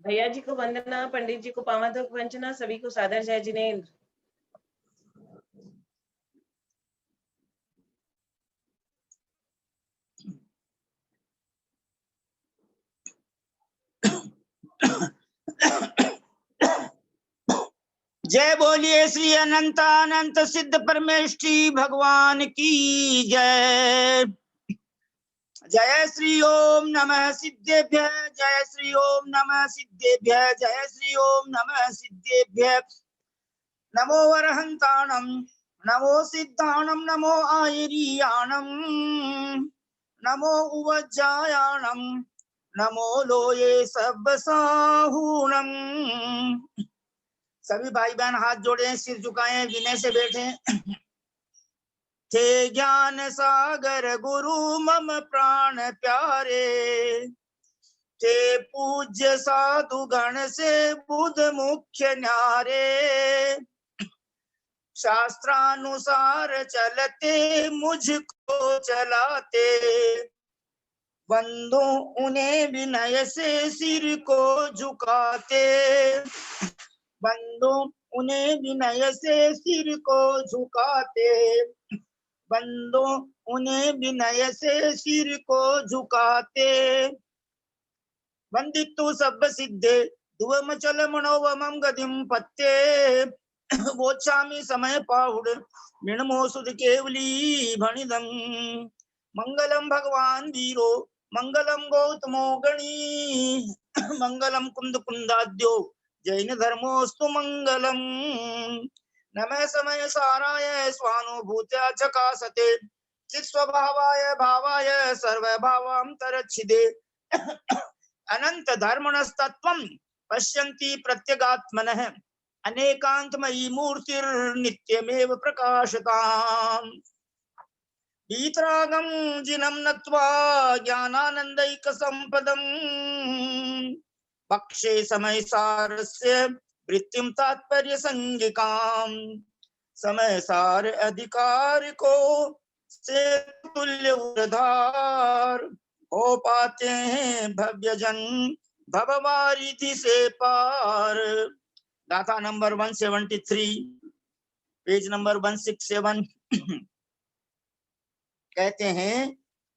भैया जी को वंदना, पंडित जी को पावक वंचना, सभी को सादर जय जिनेन्द्र। जय बोलिए श्री अनंतानंत सिद्ध परमेष्ठी भगवान की जय। जय श्री ओम नमः सिद्धेभ्य, जय श्री ओम नमः सिद्धेभ्य, जय श्री ओम नमः सिद्धेभ्य। नमो वरहंताणं, नमो सिद्धाणं, नमो आयरीयाणं, नमो उवज्जायाणं, नमो लोये सब्बसाहूणं। सभी भाई बहन हाथ जोड़े, सिर झुकाएं, विनय से बैठे। थे ज्ञान सागर गुरु मम प्राण प्यारे, थे पूज्य साधु गण से बुध मुख्य न्यारे। शास्त्रानुसार चलते मुझको चलाते, बंधु उन्हें विनय से सिर को झुकाते। बंधु उन्हें विनय से सिर को झुकाते, बंधु उन्हें विनय से सिर को झुकाते। वंदितु सब सिद्धे दुवम चल मनोवमं गतिम पत्ते, वोचामि समय पाहुड मिणमो सुध केवली भणिदं। मंगलम भगवान वीरो, मंगलम गौतमो गणी, मंगलम कुंद कुंदाद्यो जैन धर्मोस्तु मंगलम। नमः समय साराय स्वानुभूत्या चकासते, चित्स्वभावाय भावाय सर्वभावांतरच्छिदे। अनंत धर्मणस्तत्वं पश्यन्ति प्रत्यगात्मनः, अनेकांतमयी मूर्तिर्नित्यमेव प्रकाशताम्। वीतरागं जिनं नत्वा ज्ञानानन्दैक संपदम्, पक्षे समय सारस्य वृत्तिं तात्पर्य संगिकाम्। समय सार अधिकार को से तुल्य उधार, हो पाते हैं भव्य जन भववारिधि से पार। गाथा नंबर 173, पेज नंबर 167। कहते हैं,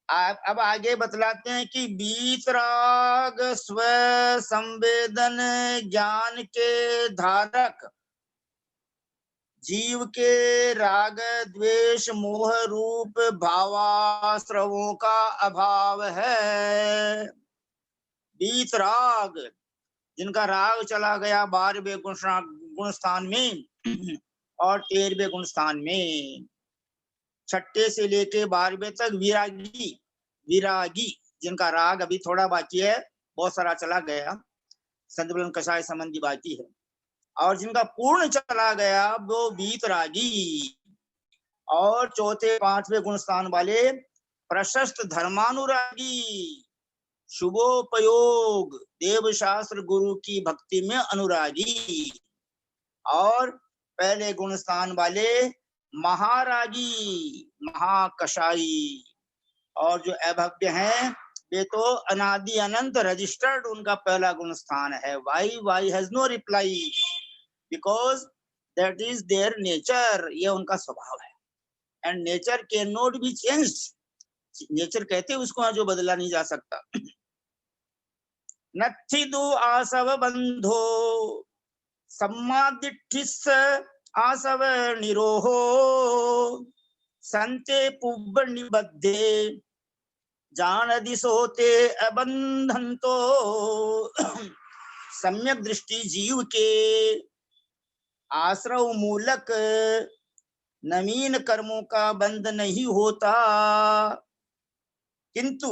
अब आगे बतलाते हैं कि वीतराग स्व संवेदन ज्ञान के धारक जीव के राग द्वेष मोह रूप भावाश्रवों का अभाव है। वीतराग, जिनका राग चला गया 12वें गुण स्थान में और 13वें गुण स्थान में, 6ठे से लेके 12वें तक विरागी। विरागी जिनका राग अभी थोड़ा बाकी है, बहुत सारा चला गया, संतुलन कषाय संबंधी बाकी है, और जिनका पूर्ण चला गया वो वीतरागी। और चौथे 5वें गुण स्थान वाले प्रशस्त धर्मानुरागी, शुभोपयोग देव शास्त्र गुरु की भक्ति में अनुरागी। और पहले गुण स्थान वाले महारागी, महाकषाई। और जो अभव्य हैं वे तो अनादि अनंत रजिस्टर्ड, उनका पहला गुण स्थान है। Why has no reply, because that is their nature, ये उनका स्वभाव है। And nature can not be changed. Nature कहते हैं उसको जो बदला नहीं जा सकता। नथिदु आसव बंधो सम्मादिठिस आसव निरोहो, संते पुब्ब निबद्धे जानदि सोते अबंधंतो। सम्यक दृष्टि जीव के आश्रव मूलक नवीन कर्मों का बंध नहीं होता, किंतु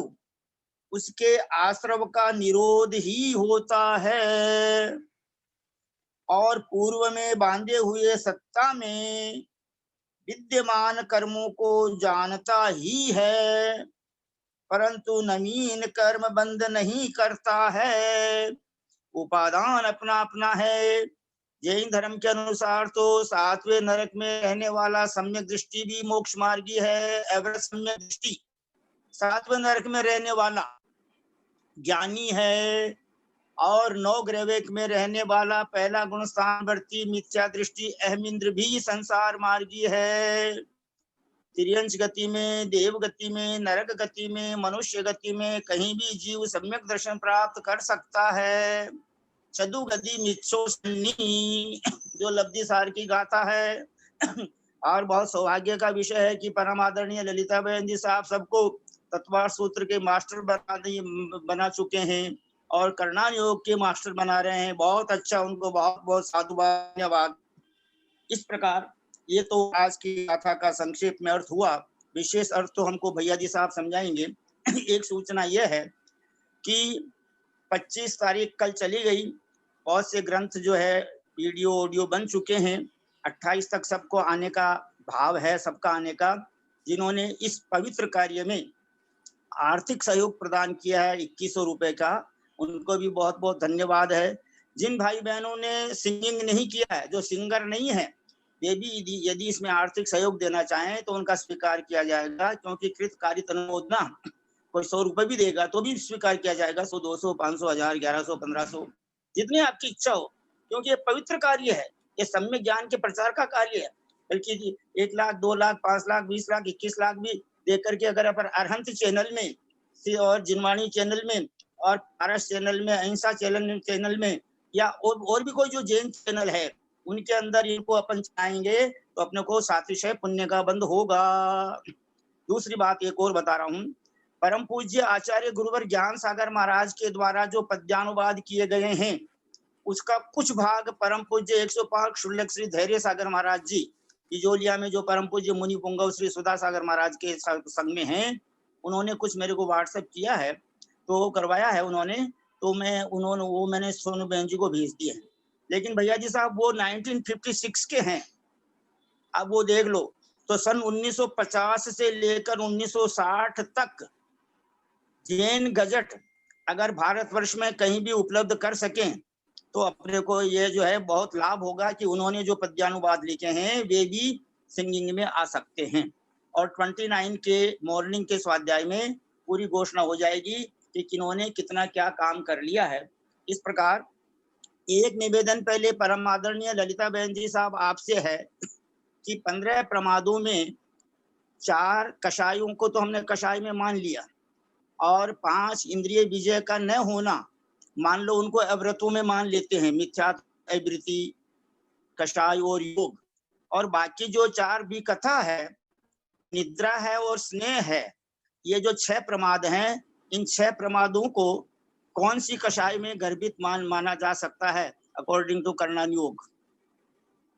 उसके आश्रव का निरोध ही होता है। और पूर्व में बांधे हुए सत्ता में विद्यमान कर्मों को जानता ही है, परंतु नवीन कर्म बंध नहीं करता है। उपादान अपना अपना है। जैन धर्म के अनुसार तो 7वें नरक में रहने वाला सम्यक दृष्टि भी मोक्ष मार्गी है। अगर सम्यक दृष्टि 7वें नरक में रहने वाला ज्ञानी है, और 9 ग्रहवेक में रहने वाला पहला गुण स्थानवर्ती मिथ्या दृष्टि अहमिंद्र भी संसार मार्गी है। तिर्यंश गति में, देव गति में, नरक गति में, मनुष्य गति में कहीं भी जीव सम्यक दर्शन प्राप्त कर सकता है। चतु गति मिच्छो सन्नी जो लब्धि सार की गाथा है। और बहुत सौभाग्य का विषय है कि परम आदरणीय ललिता बहन जी साहब सबको तत्वार सूत्र के मास्टर बना चुके हैं और करणान योग के मास्टर बना रहे हैं। बहुत अच्छा, उनको बहुत बहुत साधुवाद, धन्यवाद। इस प्रकार ये तो आज की गाथा का संक्षेप में अर्थ हुआ। विशेष अर्थ तो हमको भैया जी साहब समझाएंगे। एक सूचना यह है कि 25 तारीख कल चली गई, बहुत से ग्रंथ जो है वीडियो ऑडियो बन चुके हैं। 28 तक सबको आने का भाव है, सबका आने का। जिन्होंने इस पवित्र कार्य में आर्थिक सहयोग प्रदान किया है 2100 रुपए का, उनको भी बहुत बहुत धन्यवाद है। जिन भाई बहनों ने सिंगिंग नहीं किया है, जो सिंगर नहीं है, वे भी यदि इसमें आर्थिक सहयोग देना चाहें तो उनका स्वीकार किया जाएगा, क्योंकि कृत कार्य अनुमोदना कोई 100 रुपए भी देगा तो भी स्वीकार किया जाएगा। 100, 200, 500, 1000, 1100, 1500, जितनी आपकी इच्छा हो, क्योंकि ये पवित्र कार्य है, ये सम्यक ज्ञान के प्रचार का कार्य है। बल्कि 1 लाख, 2 लाख, 5 लाख, 20 लाख, 21 लाख भी दे करके अगर अपन अरहंत चैनल में और जिनवाणी चैनल में और पारस चैनल में, अहिंसा चैनल में या और भी कोई जो जैन चैनल है उनके अंदर इनको अपन चाहेंगे तो अपने को सातिशय पुण्य का बंद होगा। दूसरी बात एक और बता रहा हूँ, परम पूज्य आचार्य गुरुवर ज्ञान सागर महाराज के द्वारा जो पद्यानुवाद किए गए हैं, उसका कुछ भाग परम पूज्य 105 शुल्लक श्री धैर्य सागर महाराज जी तिजोलिया में, जो परम पूज्य मुनि पुंगव श्री सुधा सागर महाराज के संग में हैं, उन्होंने कुछ मेरे को व्हाट्सएप किया है, तो करवाया है उन्होंने, तो मैंने सोनू बहन जी को भेज दिए हैं। लेकिन भैया जी साहब वो 1956 के हैं। अब वो देख लो, तो सन 1950 से लेकर 1960 तक जैन गजट अगर भारतवर्ष में कहीं भी उपलब्ध कर सकें तो अपने को ये जो है बहुत लाभ होगा कि उन्होंने जो पद्यानुवाद लिखे हैं वे भी सिंगिंग में आ सकते हैं। और 29 के मॉर्निंग के स्वाध्याय में पूरी घोषणा हो जाएगी कि किन्होंने कितना क्या काम कर लिया है। इस प्रकार एक निवेदन पहले परम आदरणीय ललिता बहन जी साहब आपसे है कि 15 प्रमादों में 4 कषायों को तो हमने कषाय में मान लिया, और 5 इंद्रिय विजय का न होना, मान लो उनको अव्रतों में मान लेते हैं, मिथ्या, अवृत्ति, कषाय और योग। और बाकी जो 4 भी कथा है, निद्रा है और स्नेह है, ये जो 6 प्रमाद हैं, इन 6 प्रमादों को कौन सी कषाय में गर्भित माना जा सकता है अकॉर्डिंग टू करणान योग।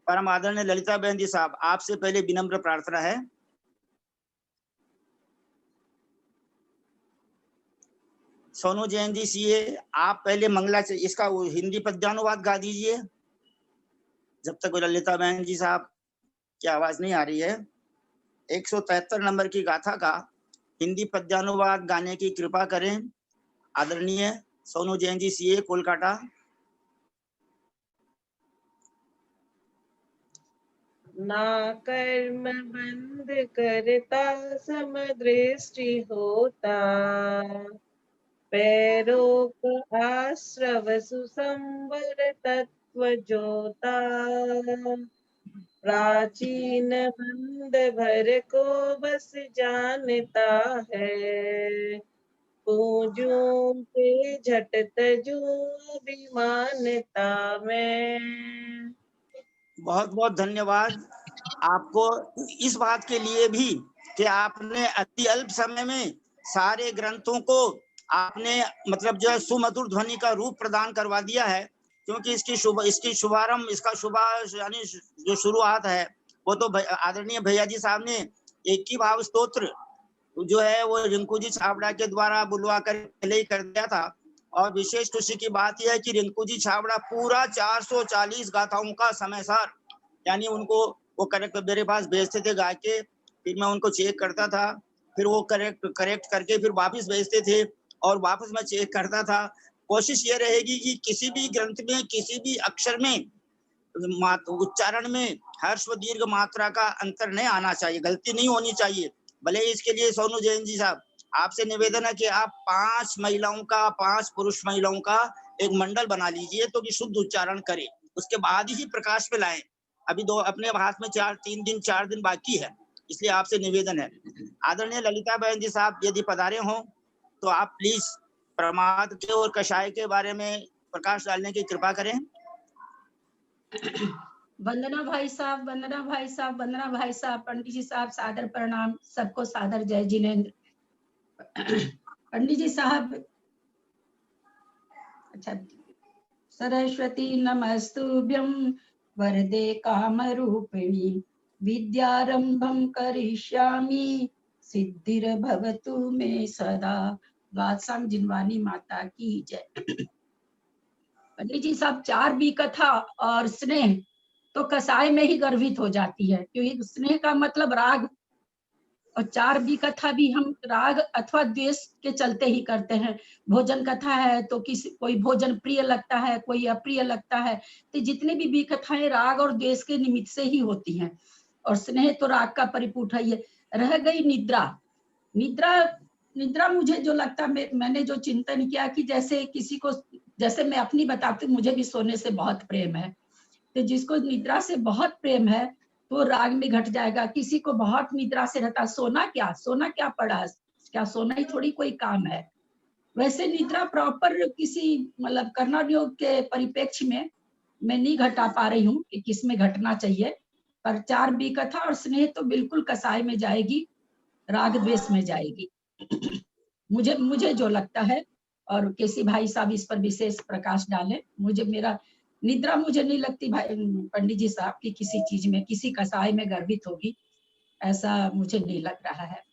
परम आदरणीय ललिता बहन जी साहब आपसे पहले विनम्र प्रार्थना है, सोनू जैन जी सीए आप पहले मंगला इसका हिंदी पद्यानुवाद गा दीजिए जब तक ललिता बहन जी साहब की आवाज नहीं आ रही है। 173 नंबर की गाथा का हिंदी पद्यानुवाद गाने की कृपा करें आदरणीय सोनू जैन जी सीए कोलकाता। ना कर्म बंध करता समदृष्टि होता, पैरों का आश्रव सुसंवर तत्व जोता, प्राचीन बंद भर को बस जानता है, पूजूं पे झट तजूं अभिमानता में। बहुत बहुत धन्यवाद आपको इस बात के लिए भी कि आपने अति अल्प समय में सारे ग्रंथों को आपने मतलब जो है सुमधुर ध्वनि का रूप प्रदान करवा दिया है, क्योंकि इसकी शुभारंभ, इसका यानी जो शुरुआत है वो तो आदरणीय भैया जी साहब ने एक ही भाव स्तोत्र जो है वो रिंकू जी छाबड़ा के द्वारा बुलवा कर पहले ही कर दिया था। और विशेष खुशी की बात यह है कि रिंकू जी छाबड़ा पूरा 440 गाथाओं का समय सार, यानी उनको वो करेक्ट मेरे पास भेजते थे गा के, फिर मैं उनको चेक करता था, फिर वो करेक्ट करके फिर वापस भेजते थे और वापस मैं चेक करता था। कोशिश ये रहेगी कि किसी भी ग्रंथ में किसी भी अक्षर में उच्चारण में हर्ष व दीर्घ मात्रा का अंतर नहीं आना चाहिए, गलती नहीं होनी चाहिए। भले इसके लिए सोनू जैन जी साहब आपसे निवेदन है कि आप 5 महिलाओं का 5 पुरुष महिलाओं का एक मंडल बना लीजिए तो कि शुद्ध उच्चारण करे, उसके बाद ही प्रकाश में लाएं। अभी अपने हाथ में 4 दिन बाकी है, इसलिए आपसे निवेदन है। आदरणीय ललिता बहन जी साहब यदि पधारे हों तो आप प्लीज प्रमाद के और कषाय के बारे में प्रकाश डालने की कृपा करें। वंदना भाई साहब, वंदना भाई साहब, वंदना भाई साहब, पंडित जी साहब सादर प्रणाम, सबको सादर जय जिनेन्द्र। पंडित जी साहब, अच्छा, सरस्वती नमस्तुभ्यं वरदे कामरूपिणी विद्यारंभं करिष्यामि सिद्धिर्भवतु मे सदा। द्वादशांग जिनवानी माता की जय। पंडित जी साहब, 4 बी कथा और स्नेह तो कसाय में ही गर्भित हो जाती है, क्योंकि स्नेह का मतलब राग, और 4 बी कथा भी हम राग अथवा द्वेष के चलते ही करते हैं। भोजन कथा है तो कोई भोजन प्रिय लगता है, कोई अप्रिय लगता है, तो जितने भी कथाएं राग और द्वेष के निमित्त से ही होती हैं, और स्नेह तो राग का परिपूर्ण है। ये रह गई निद्रा। निद्रा मुझे जो लगता है, मैंने जो चिंतन किया कि जैसे किसी को, जैसे मैं अपनी बताती हूँ, मुझे भी सोने से बहुत प्रेम है, तो जिसको निद्रा से बहुत प्रेम है तो राग में घट जाएगा। किसी को बहुत निद्रा से रहता, सोना क्या पड़ा, क्या सोना ही थोड़ी कोई काम है। वैसे निद्रा प्रॉपर किसी मतलब कर्णन योग के परिप्रेक्ष्य में मैं नहीं घटा पा रही हूँ कि किसमें घटना चाहिए, पर 4 बी कथा और स्नेह तो बिल्कुल कसाय में जाएगी, राग द्वेष में जाएगी। मुझे जो लगता है, और केसी भाई साहब इस पर विशेष प्रकाश डालें। मेरा निद्रा मुझे नहीं लगती भाई पंडित जी साहब की किसी चीज में, किसी कसाय में गर्भित होगी, ऐसा मुझे नहीं लग रहा है।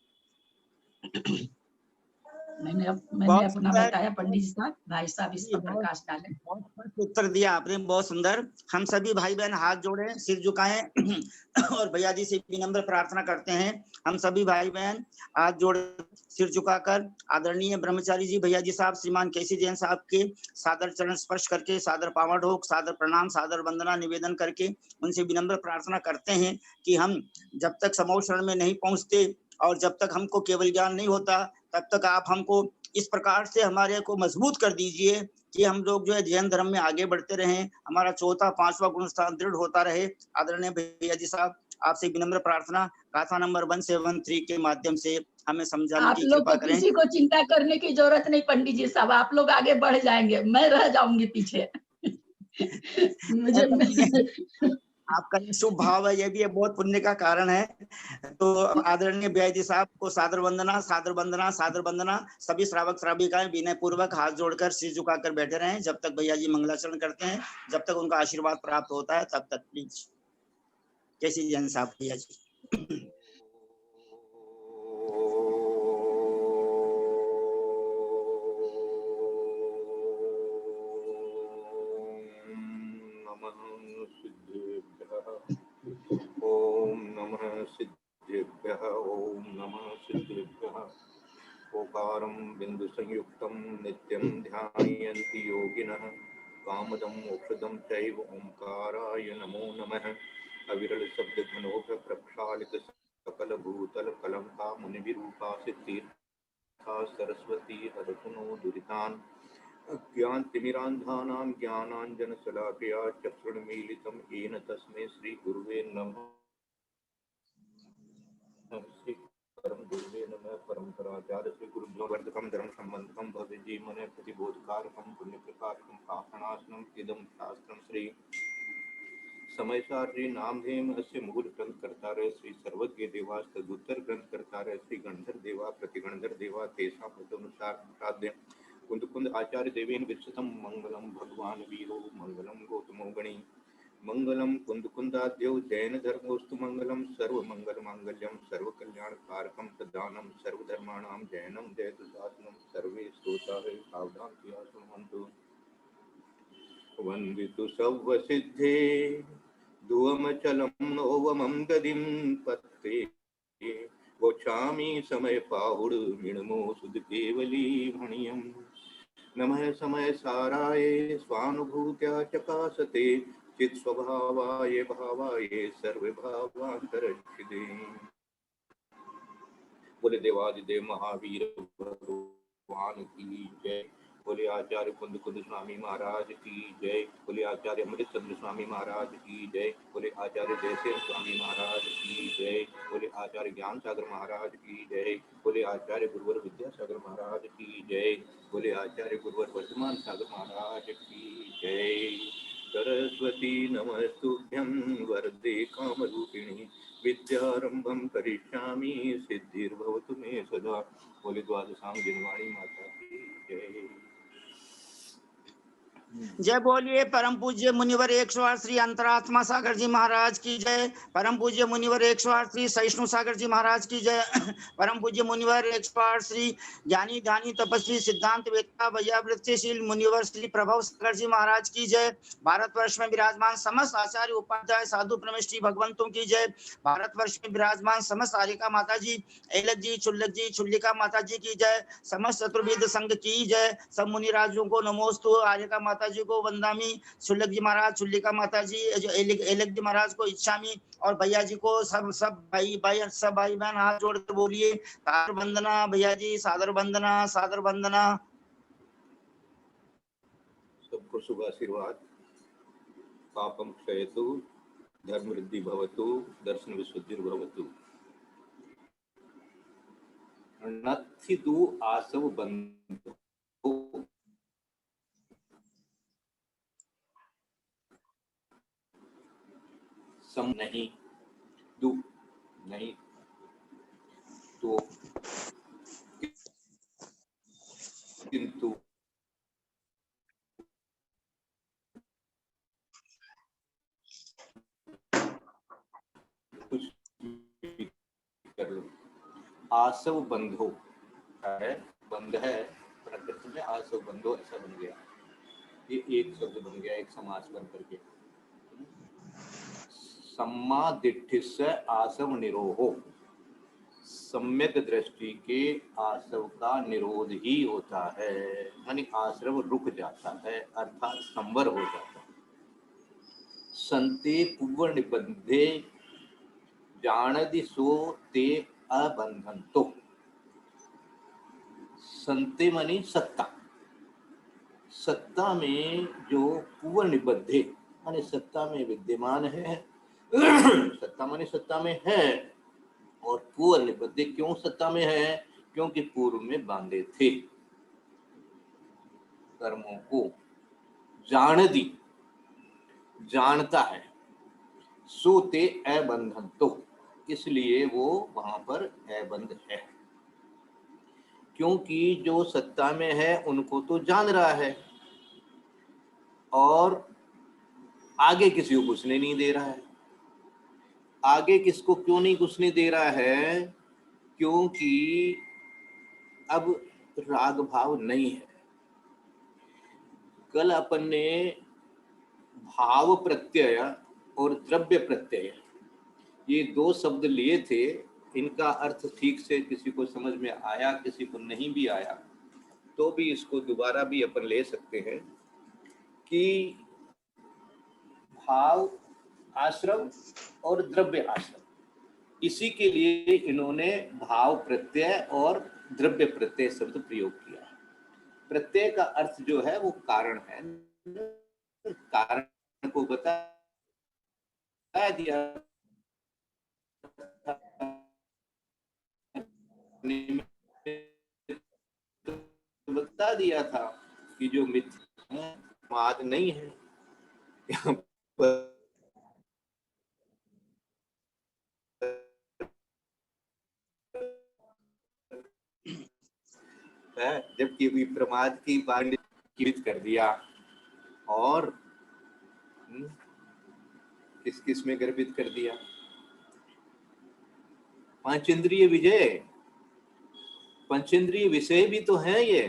मैंने अपना बताया पंडित जी साहब, भाई साहब इस पर प्रकाश डालें। बहुत स्पष्ट उत्तर दिया आपने, बहुत सुंदर। हम सभी भाई बहन हाथ जोड़े, सिर झुकाएं और भैया जी से विनम्र प्रार्थना करते हैं। हम सभी भाई बहन हाथ जोड़े, सिर झुकाकर आदरणीय ब्रह्मचारी जी भैया जी साहब श्रीमान केसी जैन साहब के सादर चरण स्पर्श करके, सादर पावन ढोक, सादर प्रणाम, सादर वंदना निवेदन करके उनसे विनम्र प्रार्थना करते हैं कि हम जब तक समूह शरण में नहीं पहुंचते और जब तक हमको केवल ज्ञान नहीं होता, तब तक आप हमको इस प्रकार से हमारे को मजबूत कर दीजिए कि हम लोग जो है जैन धर्म में आगे बढ़ते रहें, हमारा चौथा 5वां गुण स्थान दृढ़ होता रहे। आदरणीय भैया जी साहब, आपसे विनम्र प्रार्थना गाथा नंबर 173 के माध्यम से हमें समझाने की कृपा करें। किसी को चिंता करने की जरूरत नहीं पंडित जी साहब, आप लोग आगे बढ़ जाएंगे, मैं रह जाऊंगी पीछे। आपका ये शुभ भाव है, ये भी बहुत पुण्य का कारण है। तो आदरणीय भैया जी साहब को सादर वंदना, सादर वंदना, सादर वंदना। सभी श्रावक श्राविकाएं विनय पूर्वक हाथ जोड़कर सिर झुकाकर बैठे रहें जब तक भैया जी मंगलाचरण करते हैं, जब तक उनका आशीर्वाद प्राप्त होता है तब तक प्लीज। कैसी जैन साहब भैया जी। ओम नमः सिद्धेभ्यः, ओम नमः सिद्धेभ्यः। ओकारं बिंदु संयुक्तं नित्यं ध्यायन्ति योगिनः, कामदं मोक्षदं चैव ओंकाराय नमो नमः। अविरल शब्द घनोघ प्रक्षालित सकल भूतल कलंका मुनिविरूपा सिद्धीर्था सरस्वती हरतुनो दुरितान् ज्ञानतिमिरान्धानां ज्ञानाञ्जनशलाकया चक्षुर्मीलितं येन तस्मै श्रीगुरुवे नमः। श्री परम गुरुवे नमः। परम्पराचार्य श्री गुरुभ्यो वर्धकं धर्म संबंधकं भव्य जीवने प्रतिबोधकारकं पुण्यप्रकाशकं पाषाणासनं इदं शास्त्रं श्री समयसारी नामधेम अस्य मूल ग्रंथ कर्तारय श्री सर्वज्ञ देवा तदुत्तर ग्रंथ कर्तारय श्री गणधर देवा प्रतिगणधर देवा तेषां अनुसार साध्य कुंद कुंद आचार्य देवेन विरचितं मंगलम भगवान वीरो मंगलम गौतमो गणी मंगलम कुंद कुंदाद्यौ जैन धर्मोस्तु मंगलम सर्व मंगल मांगल्यम सर्व कल्याण कारकम प्रदानम सर्वधर्माणां जैनम जयतु शासनम सर्वे श्रोताः सावधानतया शृण्वन्तु। वंदितु सव्व सिद्धे दुवमचलं नोवमं गदिं पत्ते गोचामी समय पाहुड़ मिणमो सुध केवली भणियम्। नमः समय साराय स्वानुभूत्या चकासते चित स्वभावाय भावाय सर्वभावांतरच्छिदे। बोले देवादिदेव महावीर भगवान की जय। बोले आचार्य कुंद कुंद स्वामी महाराज की जय। बोले आचार्य अमृत चंद्र स्वामी महाराज की जय। बोले आचार्य जयसेन स्वामी महाराज की जय। बोले आचार्य ज्ञान सागर महाराज की जय। बोले आचार्य गुरुवर विद्यासागर महाराज की जय। बोले आचार्य गुरुवर वर्तमान सागर महाराज की जय। सरस्वती नमस्तुभ्यं वरदे कामरूपिणी विद्यारंभं करिष्यामि सिद्धिर्भवतु मे सदा। बोले द्वादशांग जनवाणी माता की जय। जय बोलिए परम पूज्य मुनिवर 108 श्री अंतरात्मा सागर जी महाराज की जय। परम पूज्य मुनिवर 108 श्री सहिष्णु सागर जी महाराज की जय। परम पूज्य मुनिवर 108 श्री ज्ञानी ध्यानी तपस्वी सिद्धांत वेत्ता वैयावृत्तिशील मुनिवर श्री प्रभव सागर जी महाराज की जय। भारतवर्ष में विराजमान समस्त आचार्य उपाध्याय साधु प्रमिष्ठी भगवंतों की जय। भारतवर्ष में विराजमान समस्त आर्यका माता जी, एलक जी, चुल्लक जी, चुल्लिका माता जी की जय। समस्त चतुर्वेद संघ की जय। सब मुनि राजों को नमोस्तु। आर्यका माता जी को वंदामी, चुल्लक जी महाराज, चुल्लिका माता जी, जो एलक जी महाराज को इच्छामी, और भैया जी को सब भाई बहन हाथ जोड़कर बोलिए सादर वंदना। भैया जी सादर वंदना, सादर वंदना। सबको शुभ आशीर्वाद। पापम क्षयतु, धर्म वृद्धि भवतु, दर्शन विशुद्धिर्भवतु। नथिदु आसव बंधु सम नहीं दु नहीं तो किंतु कुछ भी कर लो। आसव बंधो है, बंध है प्रकृति में, आसव बंधो ऐसा बन गया, ये एक शब्द बन गया एक समास बन करके। सम्मा दिट्ठि से आसव निरोहो, सम्यक दृष्टि के आसव का निरोध ही होता है, मानी आश्रव रुक जाता है अर्थात संवर हो जाता है। संते पूर्व निबंधे जानदि सो ते अबंधंतो। संते मानी सत्ता, सत्ता में जो पूर्व निबद्धे माने सत्ता में विद्यमान है, सत्ता माने सत्ता में है, और पूर्व निबद्धे क्यों सत्ता में है, क्योंकि पूर्व में बांधे थे कर्मों को। जानदी जानता है, सोते अबंधन तो इसलिए वो वहां पर अबंध है, क्योंकि जो सत्ता में है उनको तो जान रहा है और आगे किसी को घुसने नहीं दे रहा है। आगे किसको क्यों नहीं घुसने दे रहा है, क्योंकि अब राग भाव नहीं है। कल अपन ने भाव प्रत्यय और द्रव्य प्रत्यय ये दो शब्द लिए थे, इनका अर्थ ठीक से किसी को समझ में आया, किसी को नहीं भी आया तो भी इसको दोबारा भी अपन ले सकते हैं कि भाव आश्रम और द्रव्य आश्रम, इसी के लिए इन्होंने भाव प्रत्यय और द्रव्य प्रत्यय शब्द प्रयोग किया। प्रत्यय का अर्थ जो है वो कारण है, कारण को बता दिया, बता दिया था कि जो मिथ्या माद नहीं है, यहाँ पर जबकि विप्रमाद की बात कर दिया और किस किस में गर्भित कर दिया। पंचेंद्रिय विजय, पंचेंद्रिय विषय भी तो है ये,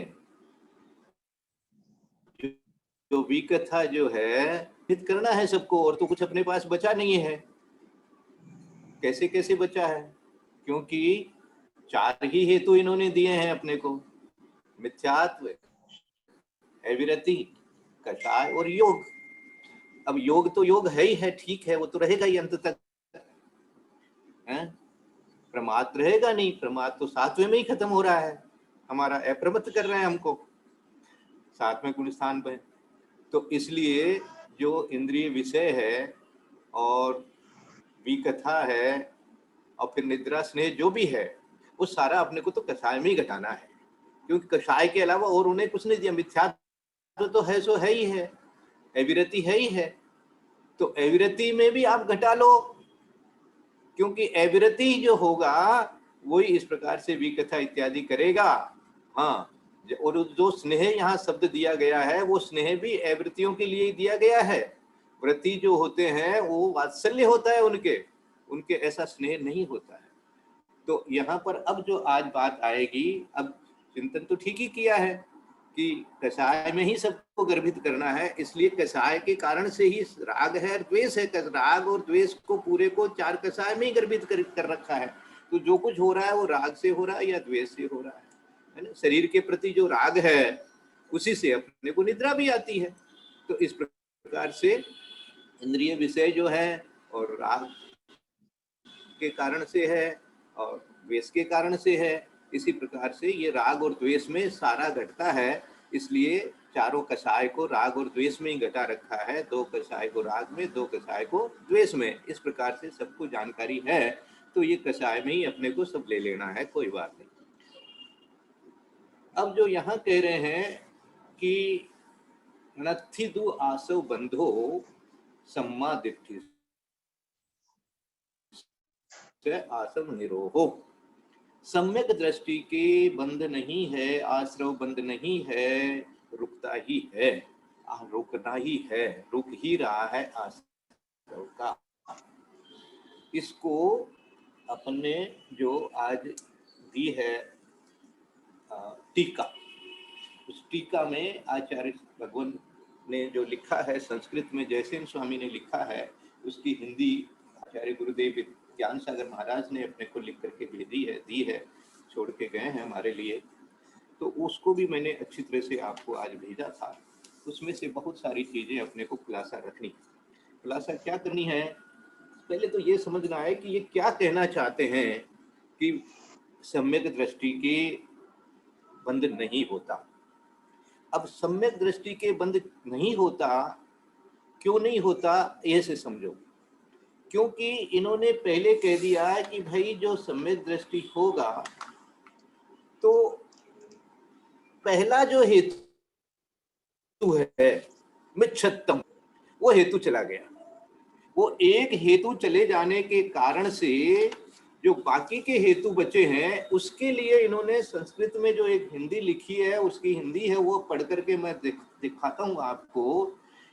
जो विकथा जो है हित करना है सबको, और तो कुछ अपने पास बचा नहीं है। कैसे कैसे बचा है, क्योंकि चार ही हेतु इन्होंने दिए हैं अपने को, मिथ्यात्व, अविरति, कषाय और योग। अब योग तो योग है ही है, ठीक है, वो तो रहेगा ही अंत तक, है? प्रमाद रहेगा नहीं, प्रमाद तो 7वें में ही खत्म हो रहा है, हमारा अप्रमत्त कर रहे हैं हमको। 7वें गुण स्थान पे। तो इसलिए जो इंद्रिय विषय है और विकथा है और फिर निद्रा स्नेह जो भी है वो सारा अपने को तो कषाय में ही घटाना है, क्योंकि कषाय के अलावा और उन्हें कुछ नहीं दिया। मिथ्या तो है सो है ही है, अविरति है ही है, तो अविरति में भी आप घटा लो, क्योंकि अविरति जो होगा वही इस प्रकार से विकथा इत्यादि करेगा। हाँ, और जो स्नेह यहाँ शब्द दिया गया है वो स्नेह भी अवृत्तियों के लिए दिया गया है। व्रती जो होते हैं वो वात्सल्य होता है उनके ऐसा स्नेह नहीं होता है। तो यहाँ पर अब जो आज बात आएगी, अब चिंतन तो ठीक ही किया है कि कषाय में ही सबको गर्भित करना है, इसलिए कषाय के कारण से ही राग है और द्वेष है। राग और द्वेष को पूरे को 4 कषाय में ही गर्भित कर रखा है। तो जो कुछ हो रहा है वो राग से हो रहा है या द्वेष से हो रहा है ना। शरीर के प्रति जो राग है उसी से अपने को निद्रा भी आती है। तो इस प्रकार से इंद्रिय विषय जो है और राग के कारण से है और द्वेष के कारण से है, इसी प्रकार से ये राग और द्वेष में सारा घटता है। इसलिए चारों कषाय को राग और द्वेष में ही घटा रखा है, 2 कषाय को राग में, 2 कषाय को द्वेष में। इस प्रकार से सबको जानकारी है, तो ये कषाय में ही अपने को सब ले लेना है, कोई बात नहीं। अब जो यहाँ कह रहे हैं कि नत्थि दु आसव बंधो सम्मा दिट्ठि से आसव निरोहो। सम्यक दृष्टि के बंध नहीं है, आश्रव बंध नहीं है, रुकता ही है, रुकना ही है, रुक ही रहा है आश्रव का। इसको अपने जो आज दी है टीका, उस टीका में आचार्य भगवान ने जो लिखा है संस्कृत में, जयसेन स्वामी ने लिखा है, उसकी हिंदी आचार्य गुरुदेव ज्ञान सागर महाराज ने अपने को लिख करके भेजी है, दी है, छोड़ के गए हैं हमारे लिए। तो उसको भी मैंने अच्छी तरह से आपको आज भेजा था। उसमें से बहुत सारी चीजें अपने को खुलासा रखनी। खुलासा क्या करनी है, पहले तो ये समझना है कि ये क्या कहना चाहते हैं कि सम्यक दृष्टि के बंध नहीं होता। अब सम्यक दृष्टि के बंध नहीं होता, क्यों नहीं होता, ये से समझो। क्योंकि इन्होंने पहले कह दिया है कि भाई जो सम्यक दृष्टि होगा तो पहला जो हेतु है मिच्छत्तम, वो हेतु चला गया। वो एक हेतु चले जाने के कारण से जो बाकी के हेतु बचे हैं उसके लिए इन्होंने संस्कृत में जो एक हिंदी लिखी है, उसकी हिंदी है, वो पढ़ करके मैं दिखाता हूँ आपको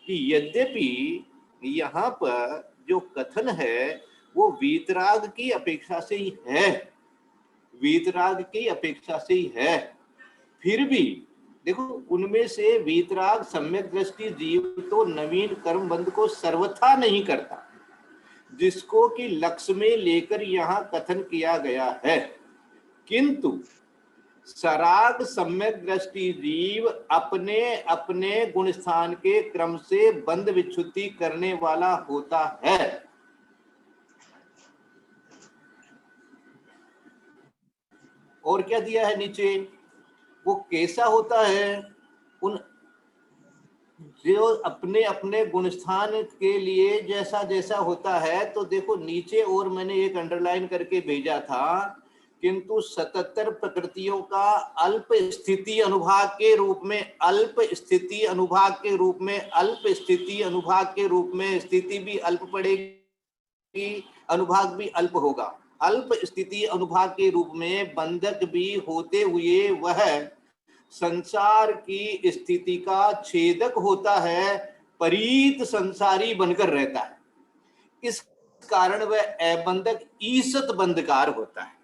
कि यद्यपि यहाँ पर जो कथन है वो वीतराग की अपेक्षा से ही है, वीतराग की अपेक्षा से ही है, फिर भी देखो उनमें से वीतराग सम्यक दृष्टि जीव तो नवीन कर्म बंध को सर्वथा नहीं करता, जिसको कि लक्ष्य में लेकर यहाँ कथन किया गया है। किंतु सराग सम्यक दृष्टि जीव अपने अपने गुण स्थान के क्रम से बंध विच्छुद्धि करने वाला होता है। और क्या दिया है नीचे, वो कैसा होता है, उन जो अपने अपने गुणस्थान के लिए जैसा जैसा होता है। तो देखो नीचे और मैंने एक अंडरलाइन करके भेजा था, किंतु 77 प्रकृतियों का अल्प स्थिति अनुभाग के रूप में, अल्प स्थिति अनुभाग के रूप में, अल्प स्थिति अनुभाग के रूप में, स्थिति भी अल्प पड़ेगी, अनुभाग भी अल्प होगा। अल्प स्थिति अनुभाग के रूप में बंधक भी होते हुए वह संसार की स्थिति का छेदक होता है, परीत संसारी बनकर रहता है। इस कारण वह अबंधक ईसत बंधकार होता है।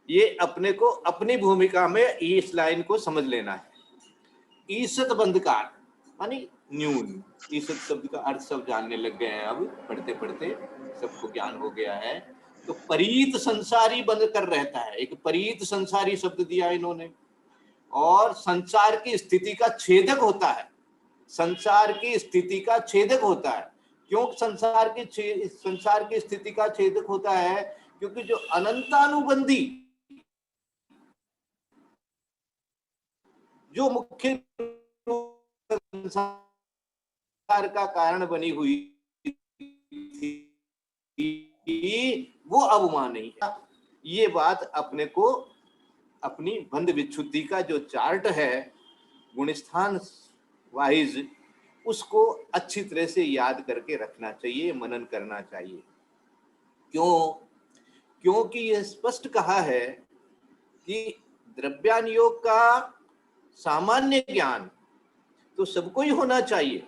ये अपने को अपनी भूमिका में इस लाइन को समझ लेना है। ईसत बंधकार मानी न्यून। ईसत शब्द का अर्थ सब जानने लग गए हैं, अब पढ़ते पढ़ते सबको ज्ञान हो गया है। तो परीत संसारी बंध कर रहता है, एक परीत संसारी शब्द दिया इन्होंने। और संसार की स्थिति का छेदक होता है, संसार की स्थिति का छेदक होता है। क्यों संसार की स्थिति का छेदक होता है, क्योंकि जो अनंतानुबंधी जो मुख्य संसार का कारण बनी हुई थी, वो अब वहां नहीं है। ये बात अपने को अपनी बंध विच्छुद्धि का जो चार्ट है गुणस्थान वाइज, उसको अच्छी तरह से याद करके रखना चाहिए, मनन करना चाहिए। क्यों? क्योंकि यह स्पष्ट कहा है कि द्रव्यानुयोग का सामान्य ज्ञान तो सबको ही होना चाहिए,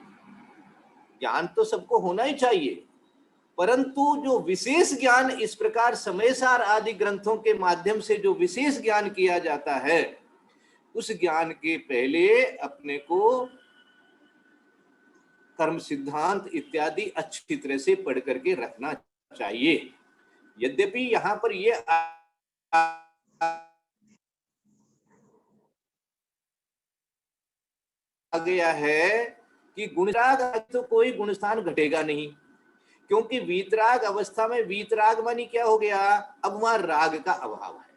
ज्ञान तो सबको होना ही चाहिए, परंतु जो विशेष ज्ञान इस प्रकार समयसार आदि ग्रंथों के माध्यम से जो विशेष ज्ञान किया जाता है, उस ज्ञान के पहले अपने को कर्म सिद्धांत इत्यादि अच्छी तरह से पढ़ करके रखना चाहिए। यद्यपि यहाँ पर ये आ गया है कि गुणराग तो कोई गुणस्थान घटेगा नहीं, क्योंकि वीतराग अवस्था में वीतराग मानी क्या हो गया, अब वहां राग का अभाव है।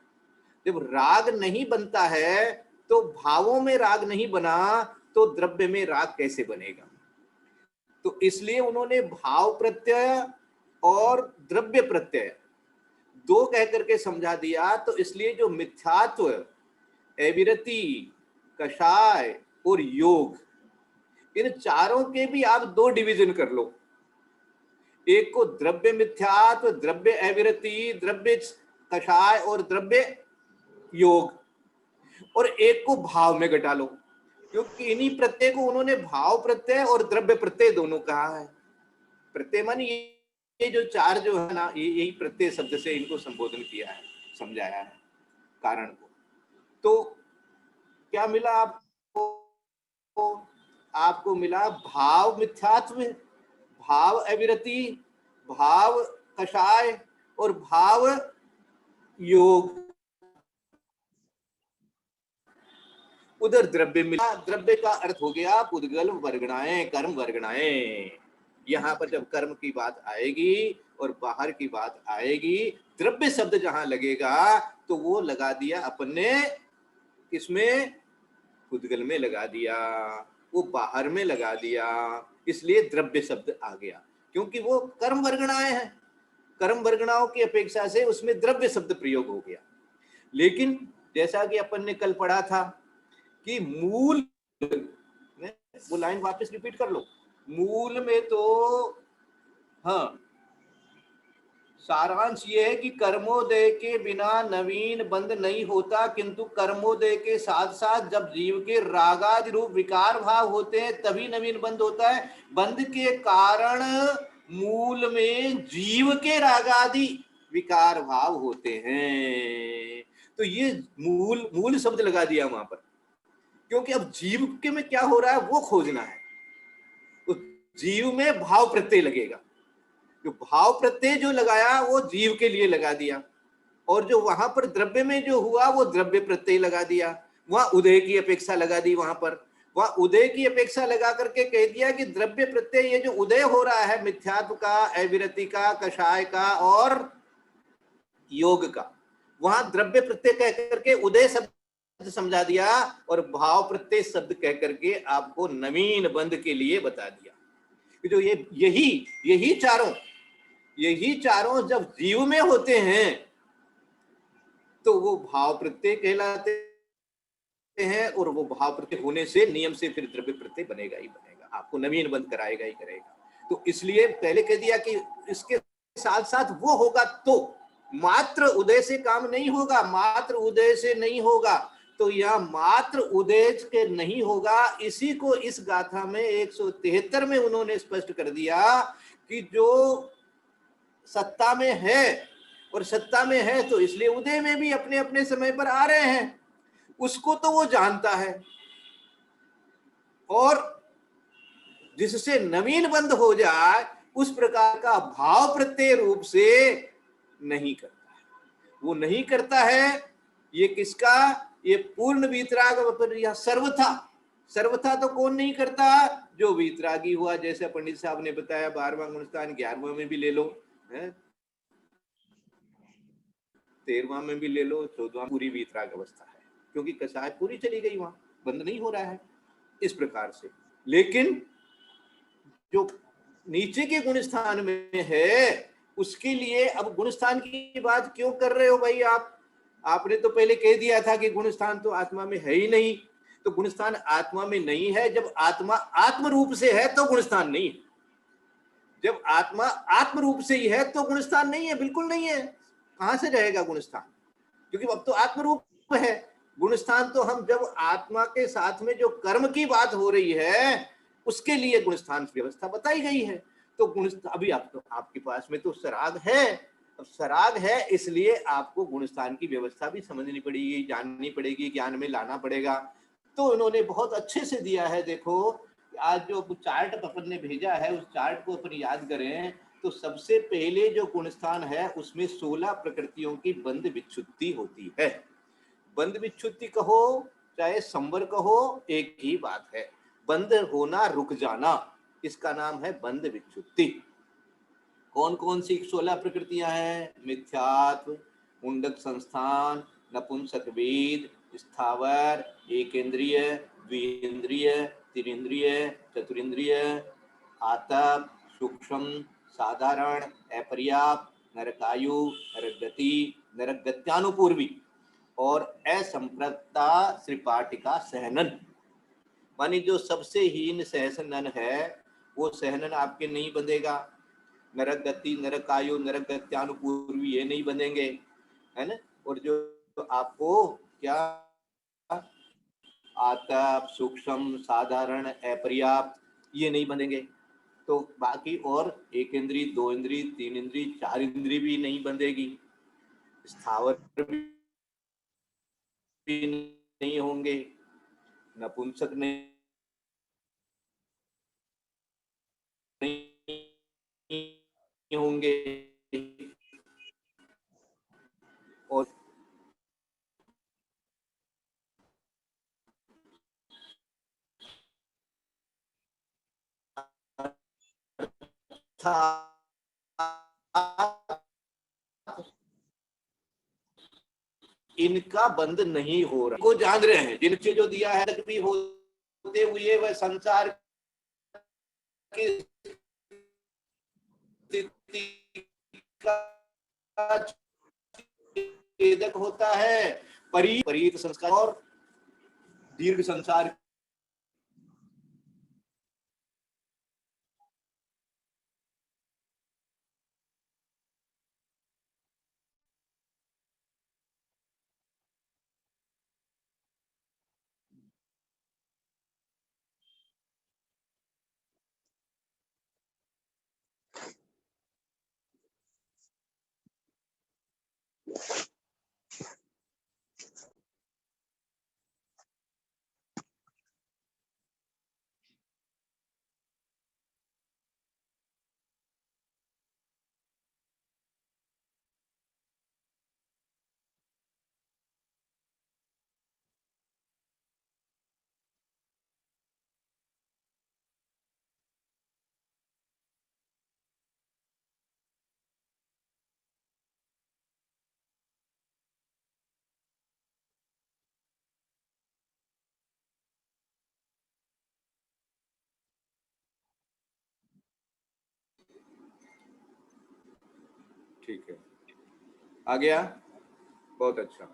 जब राग नहीं बनता है तो भावों में राग नहीं बना तो द्रव्य में राग कैसे बनेगा? तो इसलिए उन्होंने भाव प्रत्यय और द्रव्य प्रत्यय दो कह करके समझा दिया। तो इसलिए जो मिथ्यात्व, अविरति, कषाय और योग, इन चारों के भी आप दो डिवीजन कर लो। एक को द्रव्य मिथ्यात्व, द्रव्य अविरति, द्रव्य कषाय और द्रव्य योग, और एक को भाव में घटा लो, क्योंकि इन्हीं प्रत्यय को उन्होंने भाव प्रत्यय और द्रव्य प्रत्यय दोनों कहा है। प्रत्यय मान ये जो चार जो है ना, यही प्रत्यय शब्द से इनको संबोधन किया है, समझाया है कारण को। तो क्या मिला आपको? आपको मिला भाव मिथ्यात्व, भाव अविरति, भाव कषाय और भाव योग। उधर द्रव्य मिला, द्रव्य का अर्थ हो गया पुद्गल वर्गणाएं, कर्म वर्गणाएं। यहाँ पर जब कर्म की बात आएगी और बाहर की बात आएगी, द्रव्य शब्द जहां लगेगा तो वो लगा दिया अपन ने इसमें, पुद्गल में लगा दिया, वो बाहर में लगा दिया, इसलिए द्रव्य शब्द आ गया, क्योंकि वो कर्म वर्गणाएं हैं। कर्म वर्गणाओं की अपेक्षा से उसमें द्रव्य शब्द प्रयोग हो गया। लेकिन जैसा कि अपन ने कल पढ़ा था कि मूल, वो लाइन वापस रिपीट कर लो, मूल में तो हाँ सारांश ये है कि कर्मोदय के बिना नवीन बंध नहीं होता, किंतु कर्मोदय के साथ साथ जब जीव के रागादि रूप विकार भाव होते हैं तभी नवीन बंध होता है। बंध के कारण मूल में जीव के रागादि विकार भाव होते हैं। तो ये मूल, मूल शब्द लगा दिया वहां पर, क्योंकि अब जीव के में क्या हो रहा है वो खोजना है। तो जीव में भाव प्रत्यय लगेगा, जो भाव प्रत्यय जो लगाया वो जीव के लिए लगा दिया, और जो वहां पर द्रव्य में जो हुआ वो द्रव्य प्रत्यय लगा दिया। वहां उदय की अपेक्षा लगा दी, वहां उदय की अपेक्षा लगा करके कह दिया कि द्रव्य प्रत्यय ये जो उदय हो रहा है मिथ्यात्व का, अविरति का, कषाय का और योग का, वहां द्रव्य प्रत्यय कह करके उदय शब्द समझा दिया और भाव प्रत्यय शब्द कह करके आपको नवीन बंध के लिए बता दिया। जो ये यही चारों जब जीव में होते हैं तो वो भाव प्रत्यय कहलाते हैं, और वो भाव प्रत्यय होने से नियम से फिर द्रव्य प्रत्यय बनेगा ही बनेगा, आपको नवीन बंध कराएगा ही करेगा। तो इसलिए पहले कह दिया कि इसके साथ साथ वो होगा, तो मात्र उदय से काम नहीं होगा, मात्र उदय से नहीं होगा। तो यह मात्र उदय के नहीं होगा, इसी को इस गाथा में 173 में उन्होंने स्पष्ट कर दिया कि जो सत्ता में है, और सत्ता में है तो इसलिए उदय में भी अपने अपने समय पर आ रहे हैं, उसको तो वो जानता है, और जिससे नवीन बंध हो जाए उस प्रकार का भाव प्रत्यय रूप से नहीं करता है, वो नहीं करता है। ये किसका? ये पूर्ण वीतराग या सर्वथा तो कौन नहीं करता? जो वीतरागी हुआ, जैसे पंडित साहब ने बताया 12वां गुणस्थान 11वां में भी ले लो, 13वां में भी ले लो, 14वां पूरी वीतराग अवस्था है, क्योंकि कषाय पूरी चली गई वहां। बंद नहीं हो रहा है इस प्रकार से। लेकिन जो नीचे के गुण स्थान में है उसके लिए अब गुण स्थान की बात क्यों कर रहे हो भाई आप? आपने तो पहले कह दिया था कि गुण स्थान तो आत्मा में है ही नहीं। तो गुण स्थान आत्मा में नहीं है, जब आत्मा आत्म रूप से है तो गुण स्थान नहीं है। जब आत्मा आत्म रूप से ही है तो गुण स्थान नहीं है, बिल्कुल नहीं है। कहां से रहेगा गुण स्थान? क्योंकि अब तो आत्म रूप है। गुण स्थान तो हम जब आत्मा के साथ में जो कर्म की बात हो रही है उसके लिए गुण स्थान व्यवस्था बताई गई है। तो गुण अभी आप तो आपके पास में तो सराग है, अब सराग है इसलिए आपको गुण स्थान की व्यवस्था भी समझनी पड़ेगी, जाननी पड़ेगी, ज्ञान में लाना पड़ेगा। तो उन्होंने बहुत अच्छे से दिया है। देखो आज जो चार्ट अपन ने भेजा है उस चार्ट को अपन याद करें तो सबसे पहले जो गुण स्थान है उसमें 16 प्रकृतियों की बंद विच्छुत्ति होती है। बंद विच्छुत्ति कहो चाहे संवर कहो एक ही बात है, बंद होना, रुक जाना, इसका नाम है बंद विच्छुत्ति। कौन कौन सी 16 प्रकृतियां हैं? मिथ्यात्व, मुंडक संस्थान, नपुंसक वेद, स्थावर, एकेंद्रिय, द्विइंद्रिय, त्रिइंद्रिय, चतुरिंद्रिय, आतप, सूक्ष्म, साधारण, अपर्याप्त, नरकायु, नरगति, नरगत्यानुपूर्वी और असंप्रता श्रीपाटिका सहनन। मानी जो सबसे हीन सहसनन है वो सहनन आपके नहीं बंधेगा। नरक गति, नरकायु, नरक गत्यानुपूर्वी ये नहीं बंधेंगे, है ना। और जो आपको क्या आतप, सूक्ष्म, साधारण, अपर्याप्त ये नहीं बंधेंगे। तो बाकी और एक इंद्री, दो इंद्री, तीन इंद्री, चार इंद्री भी नहीं बंधेगी। स्थावर भी नहीं होंगे, नपुंसक नहीं होंगे और इनका बंद नहीं हो रहा को जान रहे हैं। जिनसे जो दिया है भी होते हुए वह संसार की स्थिति का छेदक होता है। परीत संस्कार और दीर्घ संसार ठीक है, आ गया, बहुत अच्छा।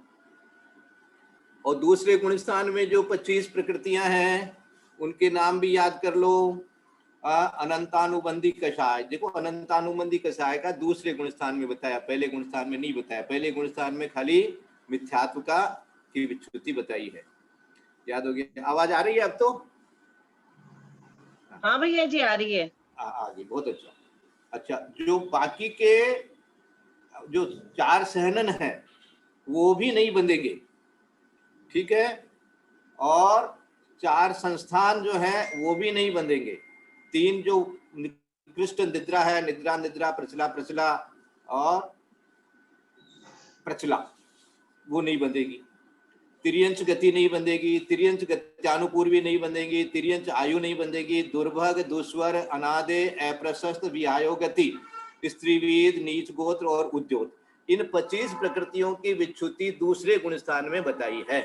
और दूसरे गुण स्थान में जो 25 प्रकृतियां हैं उनके नाम भी याद कर लो। अनंतानुबंधी कषाय, देखो अनंतानुबंधी कषाय का दूसरे गुण स्थान में बताया, पहले गुण स्थान में नहीं बताया। पहले गुण स्थान में खाली मिथ्यात्व का की विच्छुत्ति बताई है, याद हो गया। आवाज आ रही है अब तो? हाँ भैया जी आ रही है। आ गई, बहुत अच्छा। अच्छा, जो बाकी के जो 4 सहनन है वो भी नहीं बंधेंगे, ठीक है। और 4 संस्थान जो है वो भी नहीं बंधेंगे। 3 जो निकृष्ट निद्रा है, निद्रा निद्रा, प्रचला प्रचला और प्रचला, वो नहीं बंधेगी। तिर्यंच गति नहीं बंधेगी, तिर्यंच गत्यानुपूर्वी नहीं बंधेगी, तिर्यंच आयु नहीं बंधेगी, दुर्भग, दुस्वर, अनादे, अप्रशस्त, विहायो गति, स्त्रीवीद, नीच गोत्र और उद्योत, इन 25 प्रकृतियों की विच्छुत्ति दूसरे गुण स्थान में बताई है।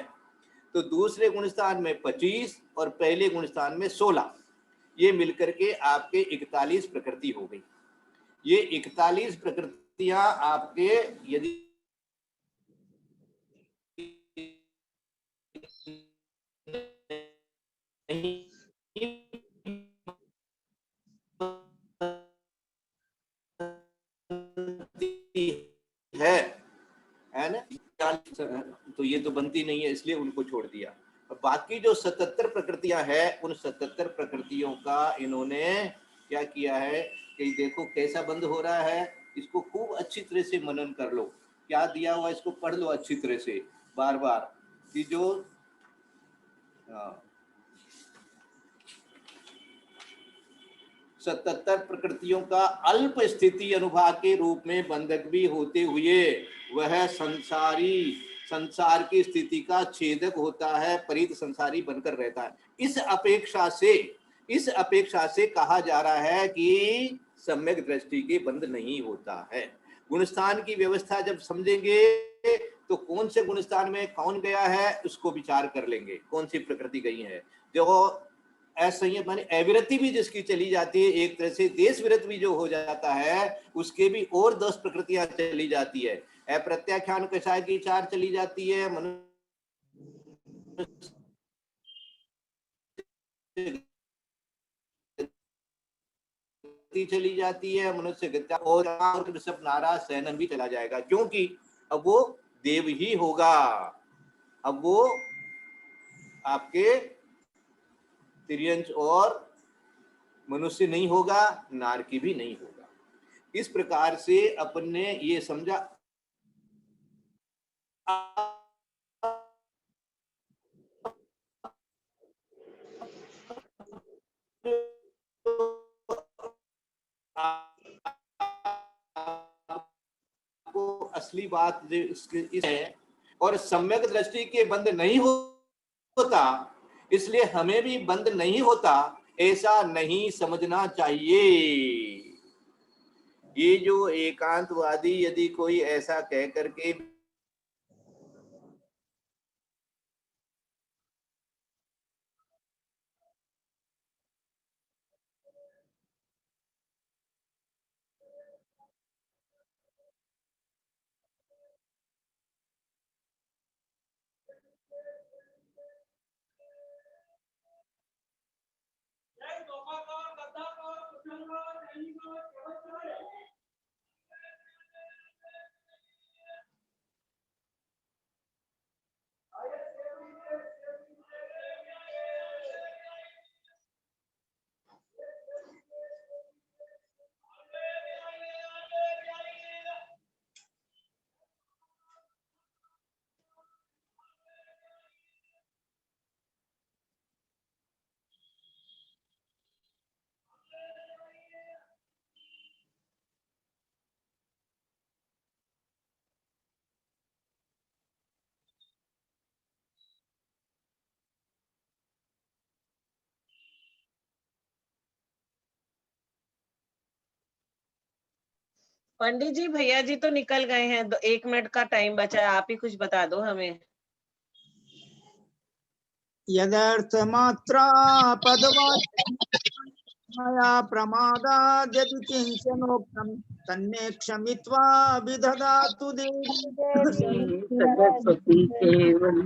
तो दूसरे गुण स्थान में 25 और पहले गुण स्थान में 16, ये मिलकर के आपके 41 प्रकृति हो गई। ये 41 प्रकृतियां आपके यदि है ना, तो ये तो बनती नहीं है, इसलिए उनको छोड़ दिया। बाकी जो 77 प्रकृतियां हैं, उन 77 प्रकृतियों का इन्होंने क्या किया है कि देखो कैसा बंद हो रहा है, इसको खूब अच्छी तरह से मनन कर लो, क्या दिया हुआ इसको पढ़ लो अच्छी तरह से बार बार, कि जो 77 प्रकृतियों का अल्प स्थिति अनुभाग के रूप में बंधक भी होते हुए वह संसार की स्थिति का छेदक होता है, परित संसारी बनकर रहता है। इस अपेक्षा से कहा जा रहा है कि सम्यक दृष्टि के बंध नहीं होता है। गुणस्थान की व्यवस्था जब समझेंगे तो कौन से गुणस्थान में कौन गया है उसको विचार कर लेंगे, कौन सी प्रकृति गई है। जो असंयम माने अविरति भी जिसकी चली जाती है, एक तरह से देश विरत भी जो हो जाता है, उसके भी और 10 प्रकृतियां चली जाती है। अप्रत्याख्यान कषाय की 4 चली जाती है, चली जाती है, मनुष्य गत्या और सब नाराज सहनन भी चला जाएगा, क्योंकि अब वो देव ही होगा, अब वो आपके तिर्यंच और मनुष्य नहीं होगा, नारकी भी नहीं होगा। इस प्रकार से अपन ने ये समझा। असली बात इस है, और सम्यक दृष्टि के बंद नहीं होता, इसलिए हमें भी बंद नहीं होता, ऐसा नहीं समझना चाहिए। ये जो एकांतवादी यदि कोई ऐसा कह करके पंडित जी भैया जी तो निकल गए हैं, 1 मिनट का टाइम बचा है, आप ही कुछ बता दो हमें। यदर्थ मात्रा पदवाया प्रमादाद् यदि किंचनोक्तं तन्मे क्षमित्वा विदधातु देवी। सरस्वती केवल